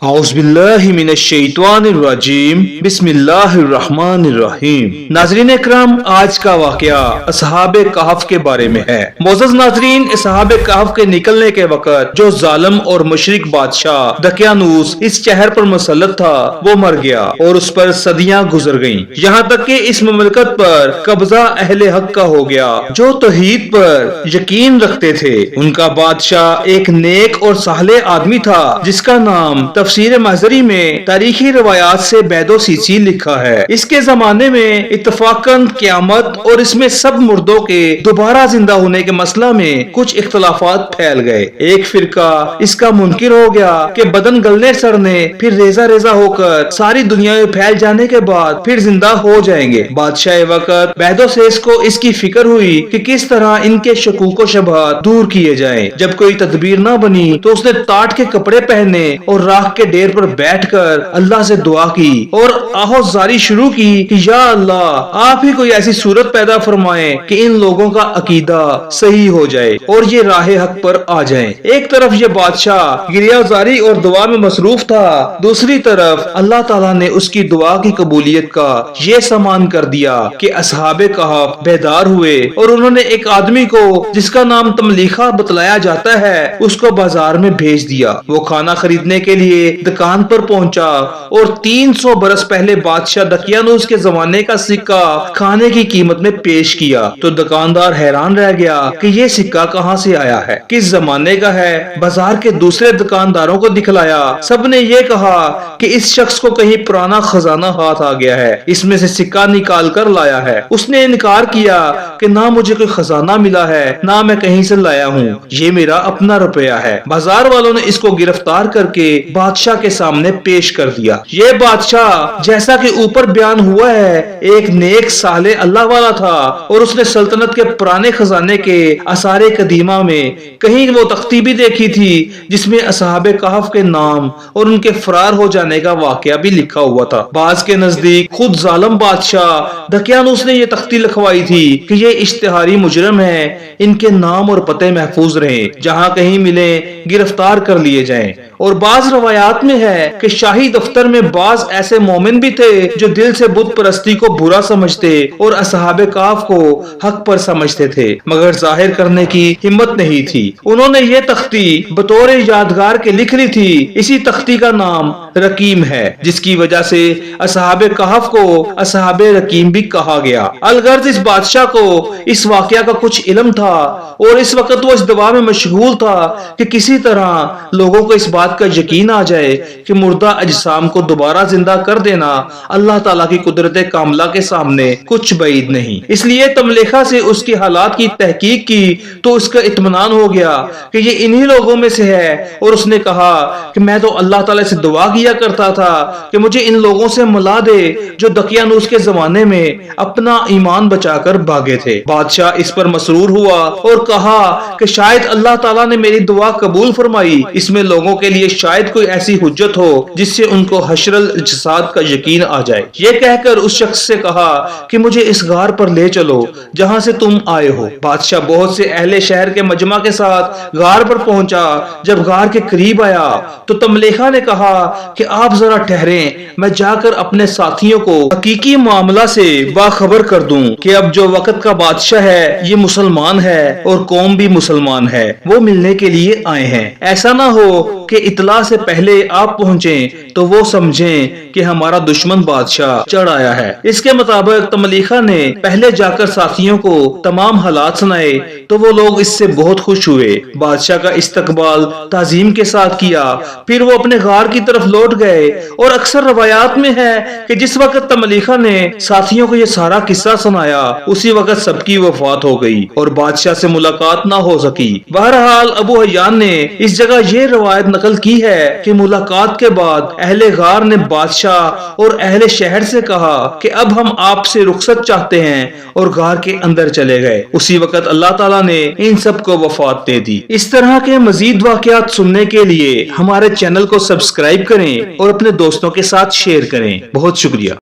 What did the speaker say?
اعوذ باللہ من الشیطان الرجیم بسم اللہ الرحمن الرحیم۔ ناظرین اکرام، آج کا واقعہ اصحاب کہف کے بارے میں ہے۔ معزز ناظرین، اصحاب کہف کے نکلنے کے وقت جو ظالم اور مشرک بادشاہ دقیانوس اس شہر پر مسلط تھا وہ مر گیا اور اس پر صدیاں گزر گئیں، یہاں تک کہ اس مملکت پر قبضہ اہل حق کا ہو گیا جو توحید پر یقین رکھتے تھے۔ ان کا بادشاہ ایک نیک اور صالح آدمی تھا جس کا نام تفسیر محضری میں تاریخی روایات سے بید و سیسی لکھا ہے۔ اس کے زمانے میں اتفاقاً قیامت اور اس میں سب مردوں کے دوبارہ زندہ ہونے کے مسئلہ میں کچھ اختلافات پھیل گئے۔ ایک فرقہ اس کا منکر ہو گیا کہ بدن گلنے سڑنے پھر ریزہ ریزہ ہو کر ساری دنیا میں پھیل جانے کے بعد پھر زندہ ہو جائیں گے۔ بادشاہ وقت بید و سیس کو اس کی فکر ہوئی کہ کس طرح ان کے شکوک و شبہات دور کیے جائیں۔ جب کوئی تدبیر نہ بنی تو اس نے ٹاٹ کے کپڑے پہنے اور راکھ کے ڈیر پر بیٹھ کر اللہ سے دعا کی اور آہوزاری شروع کی کہ یا اللہ، آپ ہی کوئی ایسی صورت پیدا فرمائیں کہ ان لوگوں کا عقیدہ صحیح ہو جائے اور یہ راہ حق پر آ جائیں۔ ایک طرف یہ بادشاہ گریہزاری اور دعا میں مصروف تھا، دوسری طرف اللہ تعالیٰ نے اس کی دعا کی قبولیت کا یہ سامان کر دیا کہ اصحاب کہف بیدار ہوئے اور انہوں نے ایک آدمی کو جس کا نام تملیخہ بتلایا جاتا ہے اس کو بازار میں بھیج دیا۔ وہ کھانا خریدنے کے لیے دکان پر پہنچا اور 300 برس پہلے بادشاہ دقیانوس کے زمانے کا سکہ کھانے کی قیمت میں پیش کیا تو دکاندار حیران رہ گیا کہ یہ سکہ کہاں سے آیا ہے، کس زمانے کا ہے۔ بازار کے دوسرے دکانداروں کو دکھلایا، سب نے یہ کہا کہ اس شخص کو کہیں پرانا خزانہ ہاتھ آ گیا ہے، اس میں سے سکہ نکال کر لایا ہے۔ اس نے انکار کیا کہ نہ مجھے کوئی خزانہ ملا ہے نہ میں کہیں سے لایا ہوں، یہ میرا اپنا روپیہ ہے۔ بازار والوں نے اس کو گرفتار کر کے بادشاہ کے سامنے پیش کر دیا۔ یہ بادشاہ جیسا کہ اوپر بیان ہوا ہے ایک نیک صالح اللہ والا تھا اور اس نے سلطنت کے پرانے خزانے کے آثار قدیمہ میں کہیں وہ تختی بھی دیکھی تھی جس میں اصحاب کہف کے نام اور ان کے فرار ہو جانے کا واقعہ بھی لکھا ہوا تھا۔ بعض کے نزدیک خود ظالم بادشاہ دقیانوس نے یہ تختی لکھوائی تھی کہ یہ اشتہاری مجرم ہیں، ان کے نام اور پتے محفوظ رہیں، جہاں کہیں ملیں گرفتار کر لیے جائیں۔ اور بعض روایات میں ہے کہ شاہی دفتر میں بعض ایسے مومن بھی تھے جو دل سے بت پرستی کو برا سمجھتے اور اصحاب کہف کو حق پر سمجھتے تھے مگر ظاہر کرنے کی ہمت نہیں تھی۔ انہوں نے یہ تختی بطور یادگار کے لکھ لی تھی۔ اسی تختی کا نام رقیم ہے جس کی وجہ سے اصحاب کہف کو اصحاب رقیم بھی کہا گیا۔ الغرض اس بادشاہ کو اس واقعہ کا کچھ علم تھا اور اس وقت وہ اس دعا میں مشغول تھا کہ کسی طرح لوگوں کو اس بات کا یقین آ جائے کہ مردہ اجسام کو دوبارہ زندہ کر دینا اللہ تعالیٰ کی قدرت کاملہ کے سامنے کچھ بعید نہیں۔ اس لیے تملیخہ سے اس کی حالات کی تحقیق کی تو اس کا اطمینان ہو گیا کہ یہ انہی لوگوں میں سے ہے اور اس نے کہا کہ میں تو اللہ تعالیٰ سے دعا کیا کرتا تھا کہ مجھے ان لوگوں سے ملا دے جو دقیانوس کے زمانے میں اپنا ایمان بچا کر بھاگے تھے۔ بادشاہ اس پر مسرور ہوا اور کہا کہ شاید اللہ تعالیٰ نے میری دعا قبول فرمائی، اس میں لوگوں کے لیے شاید کوئی ایسی حجت ہو جس سے ان کو حشر الاجساد کا یقین آ جائے۔ یہ کہہ کر اس شخص سے کہا کہ مجھے اس غار پر لے چلو جہاں سے تم آئے ہو۔ بادشاہ بہت سے اہل شہر کے مجمع کے ساتھ غار پر پہنچا۔ جب غار کے قریب آیا تو تملیخہ نے کہا کہ آپ ذرا ٹھہریں، میں جا کر اپنے ساتھیوں کو حقیقی معاملہ سے باخبر کر دوں کہ اب جو وقت کا بادشاہ ہے یہ مسلمان ہے اور قوم بھی مسلمان ہے، وہ ملنے کے لیے آئے ہیں۔ ایسا نہ ہو کہ اطلاع سے پہلے آپ پہنچیں تو وہ سمجھیں کہ ہمارا دشمن بادشاہ چڑھ آیا ہے۔ اس کے مطابق تملیخہ نے پہلے جا کر ساتھیوں کو تمام حالات سنائے تو وہ لوگ اس سے بہت خوش ہوئے۔ بادشاہ کا استقبال تعظیم کے ساتھ کیا، پھر وہ اپنے غار کی طرف لوٹ گئے اور اکثر روایات میں ہے کہ جس وقت تملیخہ نے ساتھیوں کو یہ سارا قصہ سنایا اسی وقت سب کی وفات ہو گئی اور بادشاہ سے ملاقات نہ ہو سکی۔ بہرحال ابو حیان نے اس جگہ یہ روایت نقل کی ہے کہ ملاقات کے بعد اہل غار نے بادشاہ اور اہل شہر سے کہا کہ اب ہم آپ سے رخصت چاہتے ہیں اور غار کے اندر چلے گئے۔ اسی وقت اللہ تعالیٰ نے ان سب کو وفات دے دی۔ اس طرح کے مزید واقعات سننے کے لیے ہمارے چینل کو سبسکرائب کریں اور اپنے دوستوں کے ساتھ شیئر کریں۔ بہت شکریہ۔